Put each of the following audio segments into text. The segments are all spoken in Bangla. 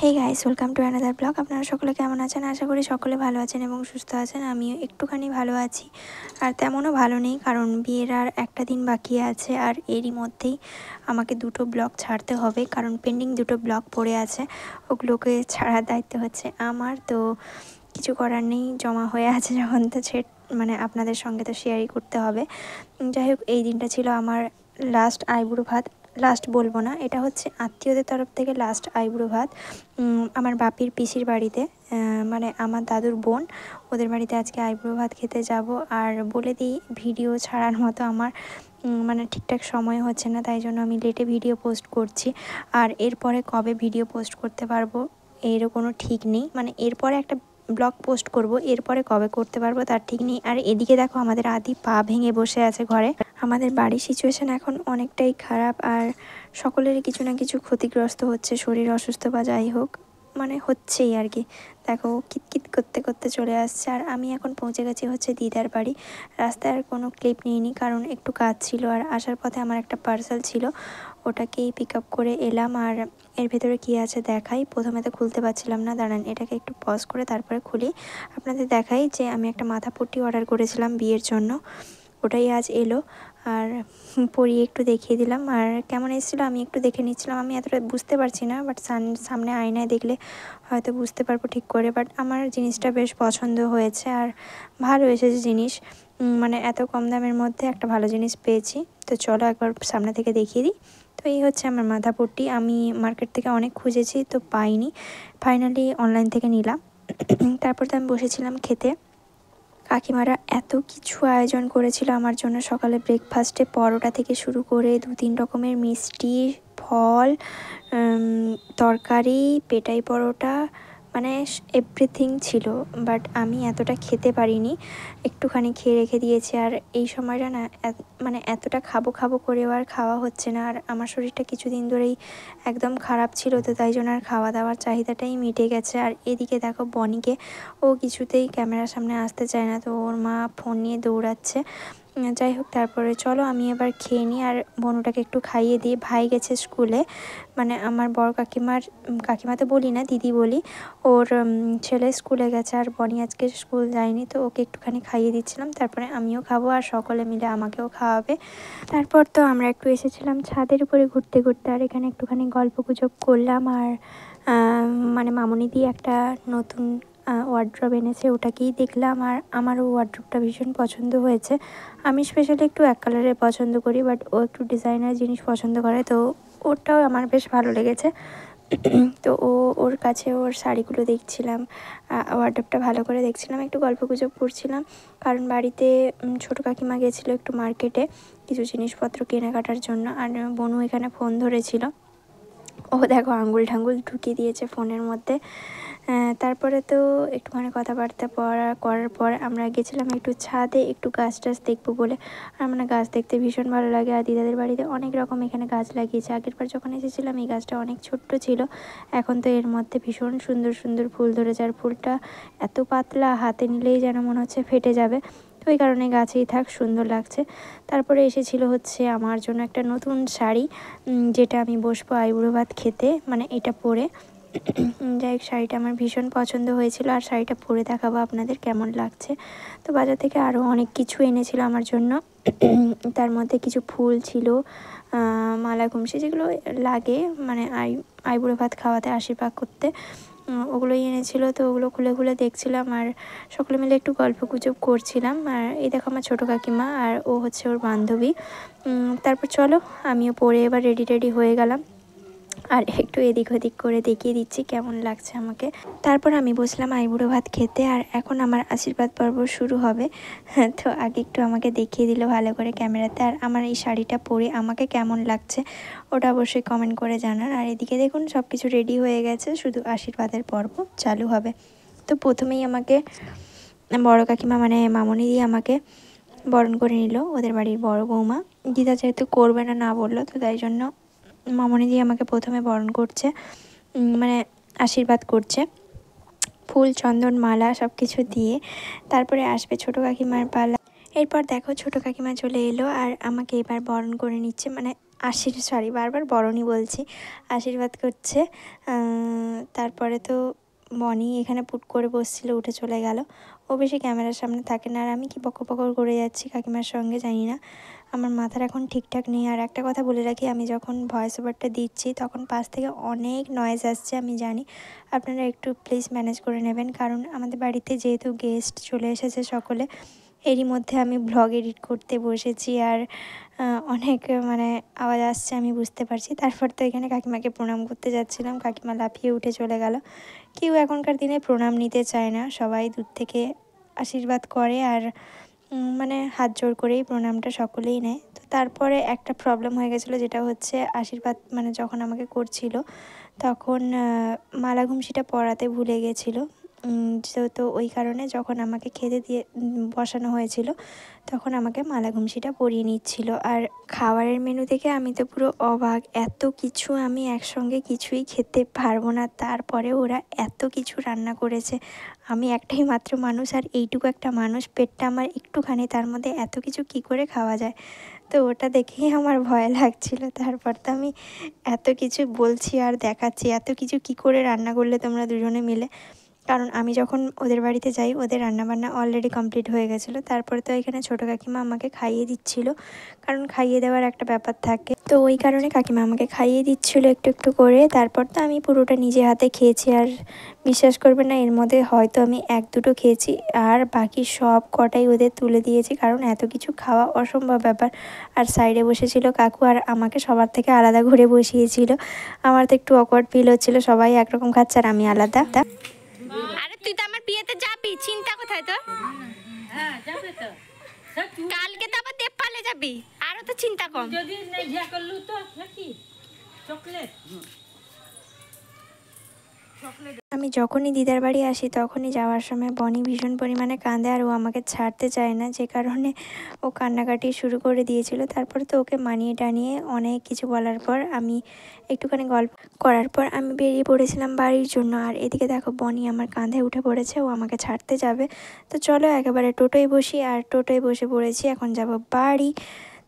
Hey guys, welcome to another blog. আপনারা সকলে কেমন আছেন? আশা করি সকলে ভালো আছেন এবং সুস্থ আছেন। আমিও একটুখানি ভালো আছি, আর তেমনও ভালো নেই, কারণ বিয়ের আর একটা দিন বাকি আছে। আর এরই মধ্যেই আমাকে দুটো ব্লগ ছাড়তে হবে, কারণ পেন্ডিং দুটো ব্লগ পড়ে আছে, ওগুলোকে ছাড়ার দায়িত্ব হচ্ছে আমার। তো কিছু করার নেই, জমা হয়ে আছে যখন, তো মানে আপনাদের সঙ্গে তো শেয়ারই করতে হবে। যাই হোক, এই দিনটা ছিল আমার লাস্ট আইবুড়ো ভাত। লাস্ট বলবো না, এটা হচ্ছে আত্মীয়দের তরফ থেকে লাস্ট আইবুড়ো ভাত। আমার বাপির পিসির বাড়িতে, মানে আমার দাদুর বোন, ওদের বাড়িতে আজকে আইবুড়ো ভাত খেতে যাব। আর বলে দিই, ভিডিও ছাড়ার মতো আমার মানে ঠিকঠাক সময় হচ্ছে না, তাই জন্য আমি লেটে ভিডিও পোস্ট করছি। আর এরপরে কবে ভিডিও পোস্ট করতে পারবো এরও কোনো ঠিক নেই, মানে এরপরে একটা ব্লগ পোস্ট করব, এরপরে কবে করতে পারবো তার ঠিক নেই। আর এদিকে দেখো, আমাদের আদি পা ভেঙে বসে আছে ঘরে। আমাদের বাড়ির সিচুয়েশান এখন অনেকটাই খারাপ, আর সকলেরই কিছু না কিছু ক্ষতিগ্রস্ত হচ্ছে, শরীর অসুস্থ বা যাই হোক, মানে হচ্ছেই আর কি। দেখো, কিতকিত করতে করতে চলে আসছে। আর আমি এখন পৌঁছে গেছি হচ্ছে দিদার বাড়ি। রাস্তায় আর কোনো ক্লিপ নিইনি, কারণ একটু কাজ ছিল, আর আসার পথে আমার একটা পার্সেল ছিল, ওটাকেই পিক আপ করে এলাম। আর এর ভেতরে কী আছে দেখাই। প্রথমে তো খুলতে পারছিলাম না, দাঁড়ান এটাকে একটু পজ করে তারপরে খুলি, আপনাদের দেখাই যে আমি একটা মাথাপট্টি অর্ডার করেছিলাম বিয়ের জন্য, ওটাই আজ এলো। আর পরিয়ে একটু দেখিয়ে দিলাম, আর কেমন এসেছিলো আমি একটু দেখে নিচ্ছিলাম। আমি এতটা বুঝতে পারছি না, বাট সামনে আয়নায় দেখলে হয়তো বুঝতে পারবো ঠিক করে। বাট আমার জিনিসটা বেশ পছন্দ হয়েছে, আর ভালো এসেছে জিনিস। মানে এত কম দামের মধ্যে একটা ভালো জিনিস পেয়েছি। তো চলো একবার সামনে থেকে দেখিয়ে দিই। তো এই হচ্ছে আমার মাথাপট্টি। আমি মার্কেট থেকে অনেক খুঁজেছি, তো পাইনি, ফাইনালি অনলাইন থেকে নিলাম। তারপর তো আমি বসেছিলাম খেতে। কাকিমারা এত কিছু আয়োজন করেছিল আমার জন্য। সকালে ব্রেকফাস্টে পরোটা থেকে শুরু করে 2-3 রকমের মিষ্টি, ফল, তরকারি, পেটাই পরোটা, মানে এভরিথিং ছিল। বাট আমি এতটা খেতে পারিনি, একটুখানি খেয়ে রেখে দিয়েছি। আর এই সময়টা না, মানে এতটা খাবো খাবো করেও আর খাওয়া হচ্ছে না। আর আমার শরীরটা কিছুদিন ধরেই একদম খারাপ ছিল, তো তাই জন্য আর খাওয়া দাওয়ার চাহিদাটাই মিটে গেছে। আর এদিকে দেখো বনিকে, ও কিছুতেই ক্যামেরার সামনে আসতে চায় না, তো ওর মা ফোন নিয়ে দৌড়াচ্ছে। যাই হোক, তারপরে চলো আমি এবার খেয়ে নিই, আর বনুটাকে একটু খাইয়ে দিই। ভাই গেছে স্কুলে, মানে আমার বড় কাকিমা তো বলি না, দিদি বলি। ওর ছেলে স্কুলে গেছে, আর বনি আজকে স্কুল যায়নি, তো ওকে একটুখানি খাইয়ে দিচ্ছিলাম। তারপরে আমিও খাবো, আর সকলে মিলে আমাকেও খাওয়াবে। তারপর তো আমরা একটু এসেছিলাম ছাদের উপরে ঘুরতে ঘুরতে, আর এখানে একটুখানি গল্পগুজব করলাম। আর মানে মামনি দিয়ে একটা নতুন ওয়ার্ড্রপ এনেছে, ওটাকেই দেখলাম। আর আমারও ওয়ার্ড্রপটা ভীষণ পছন্দ হয়েছে। আমি স্পেশালি একটু এক কালারের পছন্দ করি, বাট ও একটু ডিজাইনার জিনিস পছন্দ করে, তো ওটাও আমার বেশ ভালো লেগেছে। তো ওর কাছে ওর শাড়িগুলো দেখছিলাম, ওয়ার্ড্রপটা ভালো করে দেখছিলাম, একটু গল্পগুজব করছিলাম। কারণ বাড়িতে ছোটো কাকিমা গেছিলো একটু মার্কেটে কিছু জিনিসপত্র কেনাকাটার জন্য, আর বনু এখানে ফোন ধরেছিল। ও দেখো, আঙ্গুল ঠাঙ্গুল ঢুকিয়ে দিয়েছে ফোনের মধ্যে। তারপরে তো একটুখানি কথাবার্তা করার পর আমরা গেছিলাম একটু ছাদে, একটু গাছ টাছ দেখবো বলে। আর আমার গাছ দেখতে ভীষণ ভালো লাগে, আর দিদাদের বাড়িতে অনেক রকম এখানে গাছ লাগিয়েছে। আগেরবার যখন এসেছিলাম এই গাছটা অনেক ছোট্ট ছিল, এখন তো এর মধ্যে ভীষণ সুন্দর সুন্দর ফুল ধরেছে। আর ফুলটা এত পাতলা, হাতে নিলেই যেন মনে হচ্ছে ফেটে যাবে, তো ওই কারণে গাছেই থাক, সুন্দর লাগছে। তারপরে এসেছিল হচ্ছে আমার জন্য একটা নতুন শাড়ি, যেটা আমি বসবো আইবুড়ো ভাত খেতে, মানে এটা পরে। যাই হোক, শাড়িটা আমার ভীষণ পছন্দ হয়েছিল, আর শাড়িটা পরে দেখাবো আপনাদের কেমন লাগছে। তো বাজার থেকে আরও অনেক কিছু এনেছিল আমার জন্য। তার মধ্যে কিছু ফুল ছিল, মালা ঘুমসি, যেগুলো লাগে মানে আইবুড়ো ভাত খাওয়াতে, আশীর্বাদ করতে, ওগুলোই এনেছিল। তো ওগুলো খুলে খুলে দেখছিলাম, আর সকলে মিলে একটু গল্পগুজব করছিলাম। আর এই দেখো আমার ছোটো কাকিমা, আর ও হচ্ছে ওর বান্ধবী। তারপর চলো আমিও পরে এবার রেডি হয়ে গেলাম, আর একটু এদিক ওদিক করে দেখিয়ে দিচ্ছি কেমন লাগছে আমাকে। তারপর আমি বসলাম আইবুড়ো ভাত খেতে, আর এখন আমার আশীর্বাদ পর্ব শুরু হবে। তো আগে একটু আমাকে দেখিয়ে দিল ভালো করে ক্যামেরাতে, আর আমার এই শাড়িটা পরে আমাকে কেমন লাগছে ওটা অবশ্যই কমেন্ট করে জানান। আর এদিকে দেখুন সব কিছু রেডি হয়ে গেছে, শুধু আশীর্বাদের পর্ব চালু হবে। তো প্রথমেই আমাকে বড় কাকিমা মানে মামনি দিয়ে আমাকে বরণ করে নিল, ওদের বাড়ির বড় বৌমা। দিদা যেহেতু করবে না না বললো, তো তাই জন্য মামনি দিয়ে আমাকে প্রথমে বরণ করছে, মানে আশীর্বাদ করছে, ফুল চন্দন মালা সব কিছু দিয়ে। তারপরে আসবে ছোটো কাকিমার পালা। এরপর দেখো ছোটো কাকিমা চলে এলো আর আমাকে এবার বরণ করে নিচ্ছে, মানে বারবার বরণই বলছি, আশীর্বাদ করছে। তারপরে তো বনি এখানে পুট করে বসছিল, উঠে চলে গেল। ও বেশি ক্যামেরার সামনে থাকে না, আর আমি কি বকর বকর করে যাচ্ছি কাকিমার সঙ্গে জানি না, আমার মাথার এখন ঠিকঠাক নেই। আর একটা কথা বলে রাখি, আমি যখন ভয়েস ওভারটা দিচ্ছি তখন পাশ থেকে অনেক নয়েজ আসছে, আমি জানি, আপনারা একটু প্লিজ ম্যানেজ করে নেবেন, কারণ আমাদের বাড়িতে যেহেতু গেস্ট চলে এসেছে সকলে, এরই মধ্যে আমি ব্লগ এডিট করতে বসেছি আর অনেক মানে আওয়াজ আসছে আমি বুঝতে পারছি। তারপর তো এখানে কাকিমাকে প্রণাম করতে যাচ্ছিলাম, কাকিমা লাফিয়ে উঠে চলে গেল। কেউ এখনকার দিনে প্রণাম নিতে চায় না, সবাই দূর থেকে আশীর্বাদ করে আর মানে হাত জোড় করেই প্রণামটা সকলেই নেয়। তো তারপরে একটা প্রবলেম হয়ে গেছিলো, যেটা হচ্ছে আশীর্বাদ মানে যখন আমাকে করছিল তখন মালা ঘুমসিটা পরাতে ভুলে গেছিলো। তো ওই কারণে যখন আমাকে খেতে দিয়ে বসানো হয়েছিল তখন আমাকে মালা ঘুমসিটা পরিয়ে নিচ্ছিল। আর খাবারের মেনু দেখে আমি তো পুরো অবাক, এত কিছু আমি একসঙ্গে কিছুই খেতে পারবো না, তারপরে ওরা এত কিছু রান্না করেছে। আমি একটাই মাত্র মানুষ, আর এইটুকু একটা মানুষ, পেটটা আমার একটুখানি, তার মধ্যে এত কিছু কি করে খাওয়া যায়। তো ওটা দেখেই আমার ভয় লাগছিল। তারপর তো আমি এত কিছু বলছি আর দেখাচ্ছি, এত কিছু কি করে রান্না করলে তোমরা দুজনে মিলে, কারণ আমি যখন ওদের বাড়িতে যাই ওদের রান্নাবান্না অলরেডি কমপ্লিট হয়ে গেছিলো। তারপরে তো এখানে ছোটো কাকিমা আমাকে খাইয়ে দিচ্ছিলো, কারণ খাইয়ে দেওয়ার একটা ব্যাপার থাকে, তো ওই কারণে কাকিমা আমাকে খাইয়ে দিচ্ছিলো একটু একটু করে। তারপর তো আমি পুরোটা নিজে হাতে খেয়েছি, আর বিশ্বাস করবে না, এর মধ্যে হয়তো আমি এক দুটো খেয়েছি আর বাকি সব কটাই ওদের তুলে দিয়েছি, কারণ এত কিছু খাওয়া অসম্ভব ব্যাপার। আর সাইডে বসেছিল কাকু, আর আমাকে সবার থেকে আলাদা ঘুরে বসিয়েছিল। আমার তো একটু অকওয়ার্ড ফিল হচ্ছিলো, সবাই একরকম খাচ্ছে আর আমি আলাদা। আরে তুই তো আমার বিয়েতে যাবি, চিন্তা কোথায় তোর? হ্যাঁ যাবে তো, কালকে তো আবার দেবপালে যাবি, আরো তো চিন্তা কম। যদি নেই ঝিয়া করলু তো নাকি চকলেট। আমি যখনই দিদার বাড়ি আসি তখনই যাওয়ার সময় বনি ভীষণ পরিমাণে কাঁদে, আর ও আমাকে ছাড়তে চায় না, যে কারণে ও কান্নাকাটি শুরু করে দিয়েছিল। তারপরে তো ওকে মানিয়ে টানিয়ে অনেক কিছু বলার পর আমি একটুখানি গল্প করার পর আমি বেরিয়ে পড়েছিলাম বাড়ির জন্য। আর এদিকে দেখো বনি আমার কাঁধে উঠে পড়েছে, ও আমাকে ছাড়তে যাবে। তো চলো একেবারে টোটোয় বসি, আর টোটোয় বসে পড়েছি, এখন যাব বাড়ি।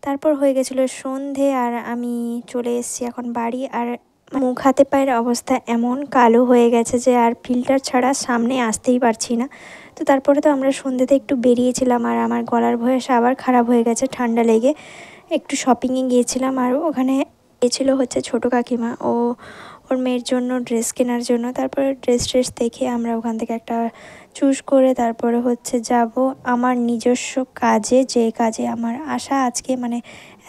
তারপর হয়ে গেছিলো সন্ধে আর আমি চলে এসেছি এখন বাড়ি। আর মুখ হাতে পায়ের অবস্থা এমন কালো হয়ে গেছে যে আর ফিল্টার ছাড়া সামনে আসতেই পারছি না। তো তারপরে তো আমরা সন্ধ্যেতে একটু বেরিয়েছিলাম, আর আমার গলার ভয়েস আবার খারাপ হয়ে গেছে ঠান্ডা লেগে। একটু শপিংয়ে গিয়েছিলাম, আর ওখানে গিয়েছিল হচ্ছে ছোটো কাকিমা, ওর মেয়ের জন্য ড্রেস কেনার জন্য। তারপরে ড্রেস দেখে আমরা ওখান থেকে একটা চুজ করে তারপরে হচ্ছে যাব আমার নিজস্ব কাজে, যে কাজে আমার আসা আজকে, মানে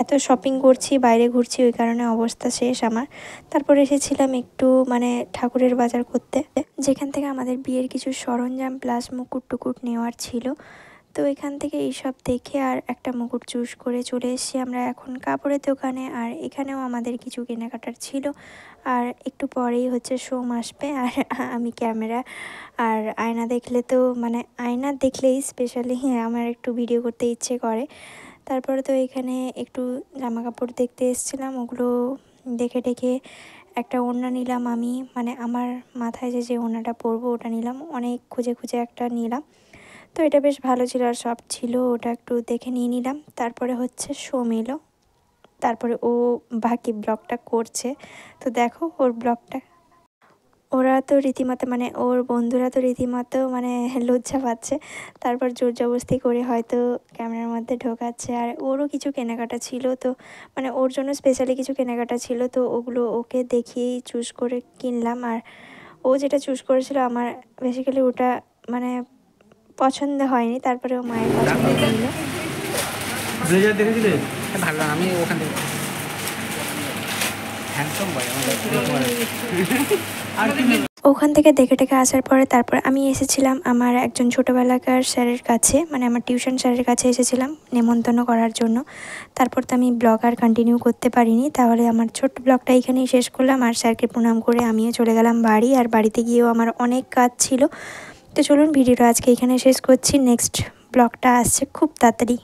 এত শপিং করছি বাইরে ঘুরছি ওই কারণে অবস্থা শেষ আমার। তারপর এসেছিলাম একটু মানে ঠাকুরের বাজার করতে, যেখান থেকে আমাদের বিয়ের কিছু সরঞ্জাম প্লাস মুকুট টুকুট নেওয়ার ছিল। তো এখান থেকে এইসব দেখে আর একটা মুকুট চুজ করে চলে এসেছি আমরা এখন কাপড়ের দোকানে। আর এখানেও আমাদের কিছু কেনাকাটার ছিল, আর একটু পরেই হচ্ছে সোম আসবে। আর আমি ক্যামেরা আর আয়না দেখলে তো মানে আয়না দেখলেই স্পেশালি আমার একটু ভিডিও করতে ইচ্ছে করে। তারপরে তো এখানে একটু জামা কাপড় দেখতে এসেছিলাম, ওগুলো দেখে একটা ওড়না নিলাম আমি, মানে আমার মাথায় যে ওড়নাটা পরবো ওটা নিলাম, অনেক খুঁজে একটা নিলাম। তো এটা বেশ ভালো ছিল আর সব ছিল, ওটা একটু দেখে নিয়ে নিলাম। তারপরে হচ্ছে সোম এলো, তারপরে ও বাকি ব্লগটা করছে। তো দেখো ওর ব্লগটা, ওরা তো রীতিমতো মানে ওর বন্ধুরা তো রীতিমতো মানে লজ্জা পাচ্ছে, তারপর জোর জবরদস্তি করে হয়তো ক্যামেরার মধ্যে ঢোকাচ্ছে। আর ওরও কিছু কেনাকাটা ছিল, তো মানে ওর জন্য স্পেশালি কিছু কেনাকাটা ছিল, তো ওগুলো ওকে দেখিয়েই চুজ করে কিনলাম। আর ও যেটা চুজ করেছিল আমার বেসিক্যালি ওটা মানে পছন্দ হয়নি, তারপরে ও মায়ের পছন্দ নিল। ব্লেজার দেখেছিলে? ভালো, আমি ওখান থেকে হ্যান্ডসাম বয় আর কি ওখান থেকে দেখে আসার পরে তারপর আমি এসেছিলাম আমার একজন ছোটোবেলাকার স্যারের কাছে, মানে আমার টিউশন স্যারের কাছে এসেছিলাম নেমন্তন্ন করার জন্য। তারপর তো আমি ব্লগ আর কন্টিনিউ করতে পারিনি, তাহলে আমার ছোট্ট ব্লগটা এখানেই শেষ করলাম। আর স্যারকে প্রণাম করে আমিও চলে গেলাম বাড়ি, আর বাড়িতে গিয়েও আমার অনেক কাজ ছিল। তো চলুন ভিডিওটা আজকে এখানে শেষ করছি, নেক্সট ব্লগটা আসছে খুব তাড়াতাড়ি।